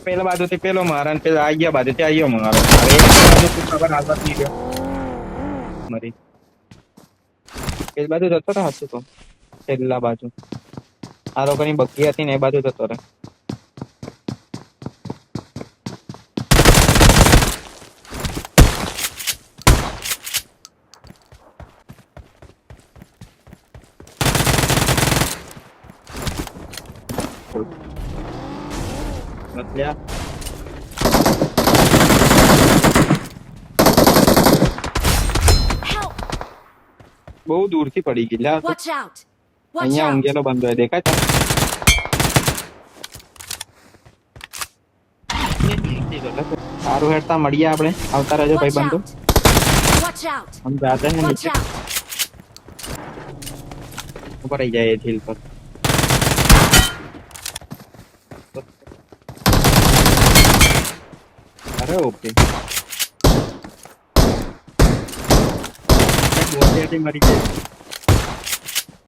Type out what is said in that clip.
પેલા બાજુથી પેલો મારા ને પેલા આગિયા બાજુથી આવ્યો મારો હવે એક બાજુથી ખબર આગળ નહીં ગયો મરી એ બાજુ જતો રહે હતું તો છેલ્લા બાજુ આ લોકોની બગ્ગી હતી ને એ બાજુ જતો રહે મતલ્યા બહુ દૂરથી પડી ગઈ લ્યા Watch out! Watch અહીંયા out! ઊંઘેલો બંધો હોય દેખાય છે સારું હેડતા મળીએ આપણે આવતા રહેજો ભાઈ Watch બંધુ out! Watch out! हम जाते हैं Watch नीचे out! ऊपर ही जाए झील पर अरे ओके बहुत मरी गई